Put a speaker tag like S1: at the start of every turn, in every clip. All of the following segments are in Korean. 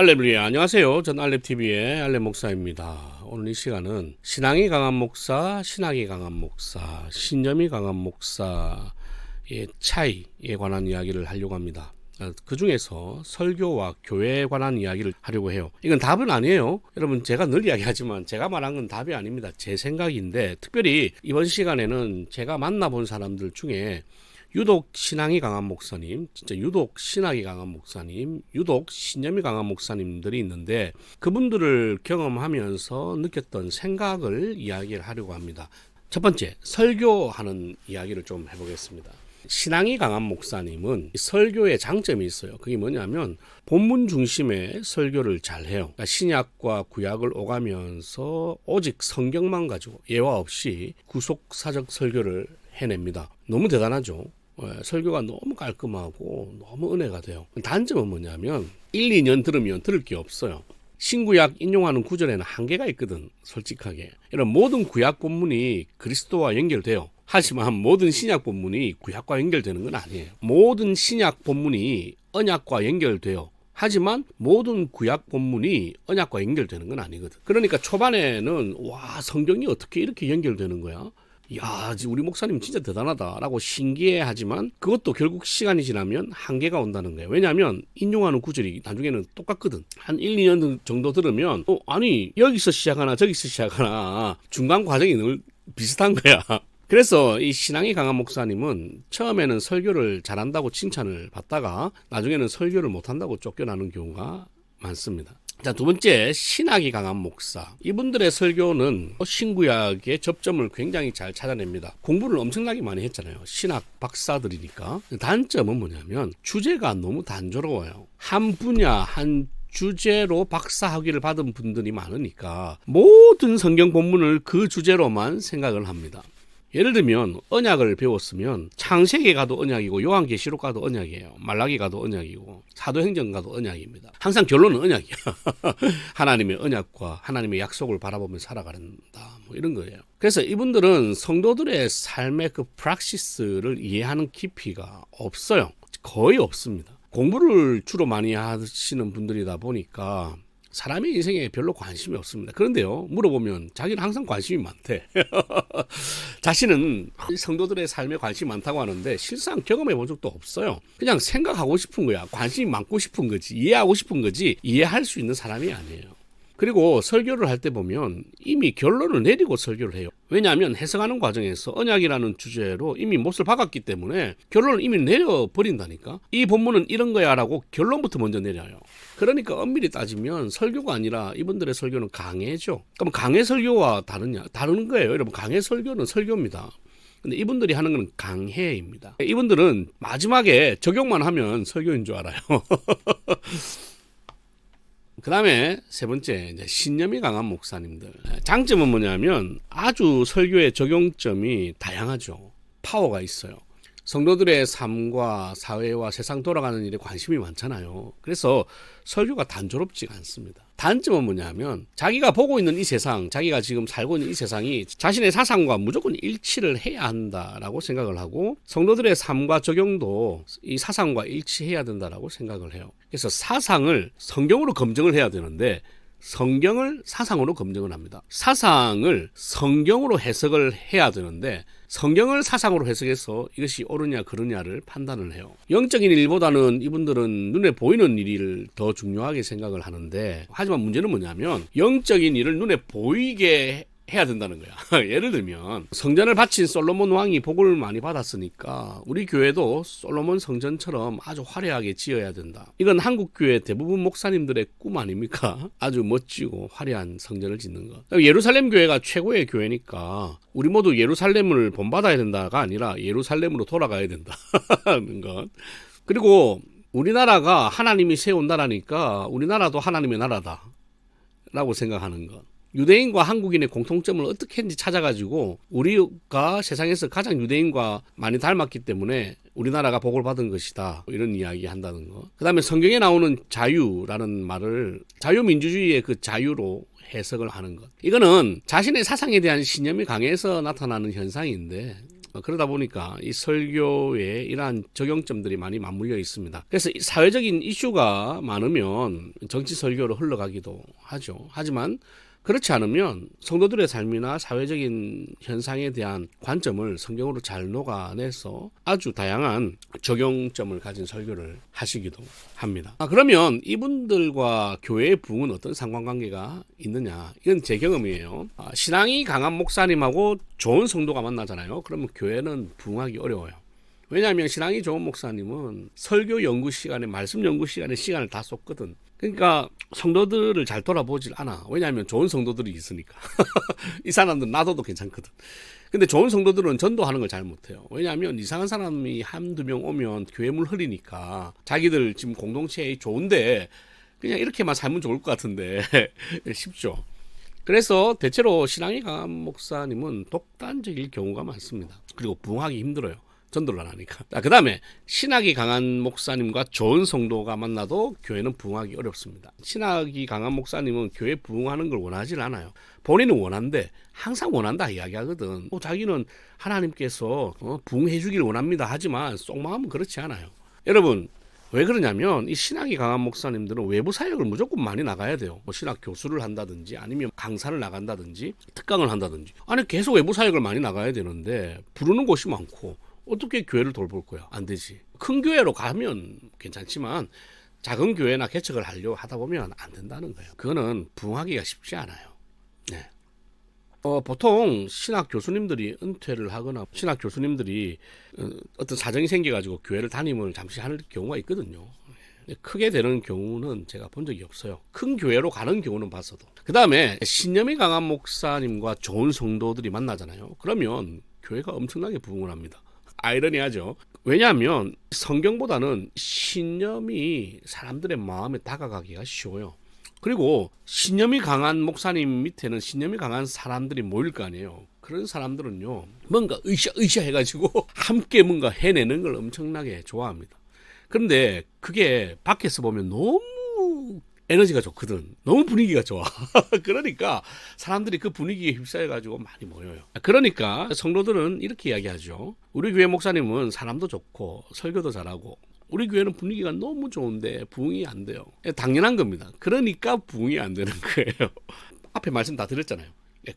S1: 알렙리에 안녕하세요. 전 알렙TV의 알렙 목사입니다. 오늘 이 시간은 신앙이 강한 목사, 신학이 강한 목사, 신념이 강한 목사의 차이에 관한 이야기를 하려고 합니다. 그 중에서 설교와 교회에 관한 이야기를 하려고 해요. 이건 답은 아니에요. 여러분, 제가 늘 이야기하지만 제가 말한 건 답이 아닙니다. 제 생각인데, 특별히 이번 시간에는 제가 만나본 사람들 중에 유독 신앙이 강한 목사님, 진짜 유독 신학이 강한 목사님, 유독 신념이 강한 목사님들이 있는데, 그분들을 경험하면서 느꼈던 생각을 이야기를 하려고 합니다. 첫 번째, 설교하는 이야기를 좀 해보겠습니다. 신앙이 강한 목사님은 설교의 장점이 있어요. 그게 뭐냐면 본문 중심의 설교를 잘해요. 그러니까 신약과 구약을 오가면서 오직 성경만 가지고 예화 없이 구속사적 설교를 해냅니다. 너무 대단하죠. 설교가 너무 깔끔하고 너무 은혜가 돼요. 단점은 뭐냐면 1, 2년 들으면 들을 게 없어요. 신구약 인용하는 구절에는 한계가 있거든. 솔직하게. 이런 모든 구약 본문이 그리스도와 연결돼요. 하지만 모든 신약 본문이 구약과 연결되는 건 아니에요. 모든 신약 본문이 언약과 연결돼요. 하지만 모든 구약 본문이 언약과 연결되는 건 아니거든. 그러니까 초반에는 와, 성경이 어떻게 이렇게 연결되는 거야? 야, 우리 목사님 진짜 대단하다라고 신기해하지만 그것도 결국 시간이 지나면 한계가 온다는 거예요. 왜냐하면 인용하는 구절이 나중에는 똑같거든. 한 1, 2년 정도 들으면 아니 여기서 시작하나 저기서 시작하나 중간 과정이 늘 비슷한 거야. 그래서 이 신앙이 강한 목사님은 처음에는 설교를 잘한다고 칭찬을 받다가 나중에는 설교를 못한다고 쫓겨나는 경우가 많습니다. 자, 두 번째, 신학이 강한 목사. 이분들의 설교는 신구약의 접점을 굉장히 잘 찾아냅니다. 공부를 엄청나게 많이 했잖아요. 신학 박사들이니까. 단점은 뭐냐면 주제가 너무 단조로워요. 한 분야, 한 주제로 박사 학위를 받은 분들이 많으니까 모든 성경 본문을 그 주제로만 생각을 합니다. 예를 들면 언약을 배웠으면 창세기 가도 언약이고 요한계시록 가도 언약이에요. 말라기 가도 언약이고 사도행전 가도 언약입니다. 항상 결론은 언약이야. 하나님의 언약과 하나님의 약속을 바라보며 살아간다. 뭐 이런 거예요. 그래서 이분들은 성도들의 삶의 그 프락시스를 이해하는 깊이가 없어요. 거의 없습니다. 공부를 주로 많이 하시는 분들이다 보니까 사람의 인생에 별로 관심이 없습니다. 그런데요, 물어보면 자기는 항상 관심이 많대. 자신은 성도들의 삶에 관심이 많다고 하는데 실상 경험해 본 적도 없어요. 그냥 생각하고 싶은 거야. 관심이 많고 싶은 거지. 이해하고 싶은 거지. 이해할 수 있는 사람이 아니에요. 그리고 설교를 할 때 보면 이미 결론을 내리고 설교를 해요. 왜냐하면 해석하는 과정에서 언약이라는 주제로 이미 못을 박았기 때문에 결론을 이미 내려버린다니까. 이 본문은 이런 거야 라고 결론부터 먼저 내려요. 그러니까 엄밀히 따지면 설교가 아니라 이분들의 설교는 강해죠. 그럼 강해 설교와 다르냐? 다른 거예요. 여러분, 강해 설교는 설교입니다. 근데 이분들이 하는 건 강해입니다. 이분들은 마지막에 적용만 하면 설교인 줄 알아요. 그 다음에 세 번째, 이제 신념이 강한 목사님들. 장점은 뭐냐면 아주 설교의 적용점이 다양하죠. 파워가 있어요. 성도들의 삶과 사회와 세상 돌아가는 일에 관심이 많잖아요. 그래서 설교가 단조롭지가 않습니다. 단점은 뭐냐면 자기가 보고 있는 이 세상, 자기가 지금 살고 있는 이 세상이 자신의 사상과 무조건 일치를 해야 한다라고 생각을 하고 성도들의 삶과 적용도 이 사상과 일치해야 된다라고 생각을 해요. 그래서 사상을 성경으로 검증을 해야 되는데 성경을 사상으로 검증을 합니다. 사상을 성경으로 해석을 해야 되는데 성경을 사상으로 해석해서 이것이 옳으냐 그르냐를 판단을 해요. 영적인 일보다는 이분들은 눈에 보이는 일을 더 중요하게 생각을 하는데, 하지만 문제는 뭐냐면 영적인 일을 눈에 보이게 해야 된다는 거야. 예를 들면 성전을 바친 솔로몬 왕이 복을 많이 받았으니까 우리 교회도 솔로몬 성전처럼 아주 화려하게 지어야 된다. 이건 한국 교회 대부분 목사님들의 꿈 아닙니까? 아주 멋지고 화려한 성전을 짓는 것. 예루살렘 교회가 최고의 교회니까 우리 모두 예루살렘을 본받아야 된다가 아니라 예루살렘으로 돌아가야 된다는 것. 그리고 우리나라가 하나님이 세운 나라니까 우리나라도 하나님의 나라다 라고 생각하는 것. 유대인과 한국인의 공통점을 어떻게 했는지 찾아가지고 우리가 세상에서 가장 유대인과 많이 닮았기 때문에 우리나라가 복을 받은 것이다, 이런 이야기 한다는 거. 그 다음에 성경에 나오는 자유라는 말을 자유민주주의의 그 자유로 해석을 하는 것. 이거는 자신의 사상에 대한 신념이 강해서 나타나는 현상인데 그러다 보니까 이 설교에 이러한 적용점들이 많이 맞물려 있습니다. 그래서 사회적인 이슈가 많으면 정치 설교로 흘러가기도 하죠. 하지만 그렇지 않으면 성도들의 삶이나 사회적인 현상에 대한 관점을 성경으로 잘 녹아내서 아주 다양한 적용점을 가진 설교를 하시기도 합니다. 그러면 이분들과 교회의 부흥은 어떤 상관관계가 있느냐? 이건 제 경험이에요. 신앙이 강한 목사님하고 좋은 성도가 만나잖아요. 그러면 교회는 부흥하기 어려워요. 왜냐하면 신앙이 좋은 목사님은 설교 연구 시간에, 말씀 연구 시간에 시간을 다 쏟거든. 그러니까 성도들을 잘 돌아보질 않아. 왜냐하면 좋은 성도들이 있으니까. 이 사람들은 놔둬도 괜찮거든. 근데 좋은 성도들은 전도하는 걸 잘 못해요. 왜냐하면 이상한 사람이 한두 명 오면 교회물 흐리니까 자기들 지금 공동체에 좋은데 그냥 이렇게만 살면 좋을 것 같은데 쉽죠. 그래서 대체로 신앙이 강한 목사님은 독단적일 경우가 많습니다. 그리고 부흥하기 힘들어요. 전도를 안 하니까. 그 다음에 신학이 강한 목사님과 좋은 성도가 만나도 교회는 부흥하기 어렵습니다. 신학이 강한 목사님은 교회 부흥하는 걸 원하지 않아요. 본인은 원한데 항상 원한다 이야기하거든. 자기는 하나님께서 부흥해 주길 원합니다 하지만 속마음은 그렇지 않아요. 여러분 왜 그러냐면 이 신학이 강한 목사님들은 외부 사역을 무조건 많이 나가야 돼요. 신학 교수를 한다든지 아니면 강사를 나간다든지 특강을 한다든지 아니 계속 외부 사역을 많이 나가야 되는데 부르는 곳이 많고 어떻게 교회를 돌볼 거야? 안 되지. 큰 교회로 가면 괜찮지만 작은 교회나 개척을 하려고 하다 보면 안 된다는 거예요. 그거는 부흥하기가 쉽지 않아요. 네. 보통 신학 교수님들이 은퇴를 하거나 신학 교수님들이 어떤 사정이 생겨가지고 교회를 담임을 잠시 하는 경우가 있거든요. 크게 되는 경우는 제가 본 적이 없어요. 큰 교회로 가는 경우는 봤어도. 그 다음에 신념이 강한 목사님과 좋은 성도들이 만나잖아요. 그러면 교회가 엄청나게 부흥을 합니다. 아이러니하죠. 왜냐하면 성경보다는 신념이 사람들의 마음에 다가가기가 쉬워요. 그리고 신념이 강한 목사님 밑에는 신념이 강한 사람들이 모일 거 아니에요. 그런 사람들은요 뭔가 으쌰으쌰 해가지고 함께 뭔가 해내는 걸 엄청나게 좋아합니다. 그런데 그게 밖에서 보면 너무 에너지가 좋거든. 너무 분위기가 좋아. 그러니까 사람들이 그 분위기에 휩싸여가지고 많이 모여요. 그러니까 성도들은 이렇게 이야기하죠. 우리 교회 목사님은 사람도 좋고 설교도 잘하고 우리 교회는 분위기가 너무 좋은데 부흥이 안 돼요. 당연한 겁니다. 그러니까 부흥이 안 되는 거예요. 앞에 말씀 다 드렸잖아요.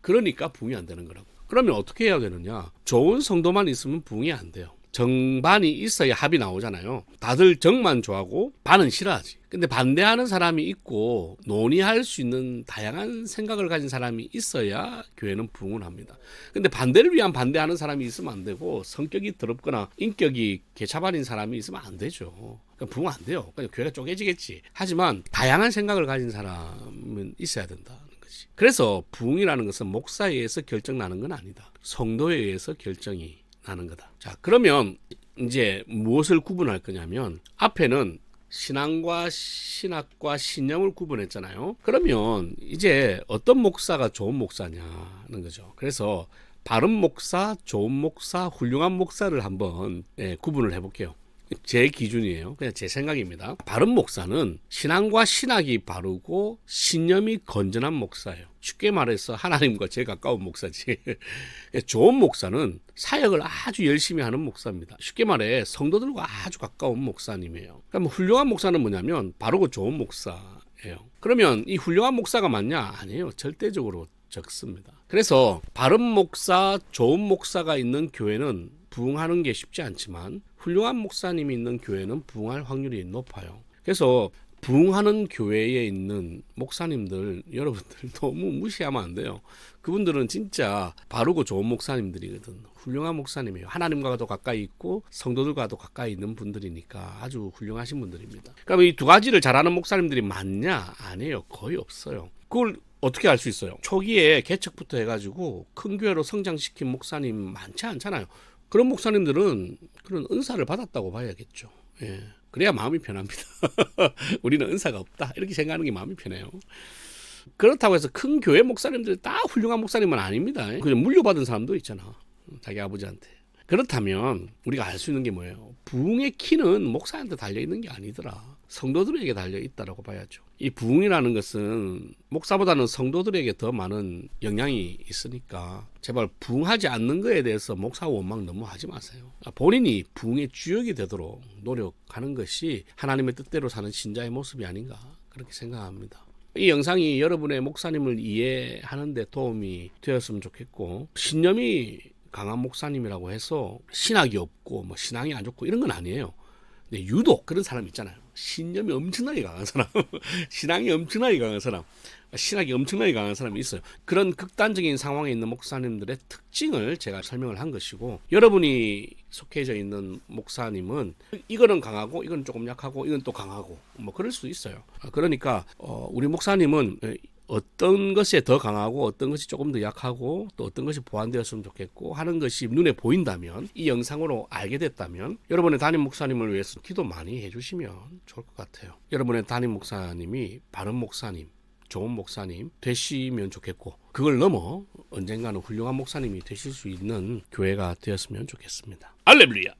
S1: 그러니까 부흥이 안 되는 거라고. 그러면 어떻게 해야 되느냐? 좋은 성도만 있으면 부흥이 안 돼요. 정반이 있어야 합이 나오잖아요. 다들 정만 좋아하고 반은 싫어하지. 근데 반대하는 사람이 있고 논의할 수 있는 다양한 생각을 가진 사람이 있어야 교회는 부흥을 합니다. 근데 반대를 위한 반대하는 사람이 있으면 안 되고 성격이 더럽거나 인격이 개차반인 사람이 있으면 안 되죠. 그러니까 부흥 안 돼요. 그냥 교회가 쪼개지겠지. 하지만 다양한 생각을 가진 사람은 있어야 된다는 거지. 그래서 부흥이라는 것은 목사에 의해서 결정나는 건 아니다. 성도에 의해서 결정이 나는 거다. 자, 그러면 이제 무엇을 구분할 거냐면 앞에는 신앙과 신학과 신념을 구분했잖아요. 그러면 이제 어떤 목사가 좋은 목사냐는 거죠. 그래서 바른 목사, 좋은 목사, 훌륭한 목사를 한번 구분을 해볼게요. 제 기준이에요. 그냥 제 생각입니다. 바른 목사는 신앙과 신학이 바르고 신념이 건전한 목사예요. 쉽게 말해서 하나님과 제일 가까운 목사지. 좋은 목사는 사역을 아주 열심히 하는 목사입니다. 쉽게 말해 성도들과 아주 가까운 목사님이에요. 그럼 훌륭한 목사는 뭐냐면 바르고 좋은 목사예요. 그러면 이 훌륭한 목사가 맞냐? 아니에요. 절대적으로 적습니다. 그래서 바른 목사, 좋은 목사가 있는 교회는 부흥하는 게 쉽지 않지만 훌륭한 목사님이 있는 교회는 부흥할 확률이 높아요. 그래서 부흥하는 교회에 있는 목사님들 여러분들 너무 무시하면 안 돼요. 그분들은 진짜 바르고 좋은 목사님들이거든. 훌륭한 목사님이에요. 하나님과도 가까이 있고 성도들과도 가까이 있는 분들이니까 아주 훌륭하신 분들입니다. 그럼 이 두 가지를 잘하는 목사님들이 많냐? 아니에요. 거의 없어요. 그걸 어떻게 알 수 있어요? 초기에 개척부터 해가지고 큰 교회로 성장시킨 목사님 많지 않잖아요. 그런 목사님들은 그런 은사를 받았다고 봐야겠죠. 예. 그래야 마음이 편합니다. 우리는 은사가 없다. 이렇게 생각하는 게 마음이 편해요. 그렇다고 해서 큰 교회 목사님들 다 훌륭한 목사님은 아닙니다. 그냥 물려받은 사람도 있잖아. 자기 아버지한테. 그렇다면 우리가 알 수 있는 게 뭐예요? 부흥의 키는 목사한테 달려있는 게 아니더라. 성도들에게 달려 있다라고 봐야죠. 이 부흥이라는 것은 목사보다는 성도들에게 더 많은 영향이 있으니까 제발 부흥하지 않는 거에 대해서 목사 원망 너무 하지 마세요. 본인이 부흥의 주역이 되도록 노력하는 것이 하나님의 뜻대로 사는 신자의 모습이 아닌가 그렇게 생각합니다. 이 영상이 여러분의 목사님을 이해하는 데 도움이 되었으면 좋겠고, 신념이 강한 목사님이라고 해서 신학이 없고 뭐 신앙이 안 좋고 이런 건 아니에요. 근데 유독 그런 사람 있잖아요. 신념이 엄청나게 강한 사람, 신앙이 엄청나게 강한 사람, 신학이 엄청나게 강한 사람이 있어요. 그런 극단적인 상황에 있는 목사님들의 특징을 제가 설명을 한 것이고, 여러분이 속해져 있는 목사님은 이거는 강하고 이건 조금 약하고 이건 또 강하고 뭐 그럴 수 있어요. 그러니까 우리 목사님은 어떤 것에 더 강하고 어떤 것이 조금 더 약하고 또 어떤 것이 보완되었으면 좋겠고 하는 것이 눈에 보인다면, 이 영상으로 알게 됐다면 여러분의 담임 목사님을 위해서 기도 많이 해주시면 좋을 것 같아요. 여러분의 담임 목사님이 바른 목사님, 좋은 목사님 되시면 좋겠고, 그걸 넘어 언젠가는 훌륭한 목사님이 되실 수 있는 교회가 되었으면 좋겠습니다. 할렐루야.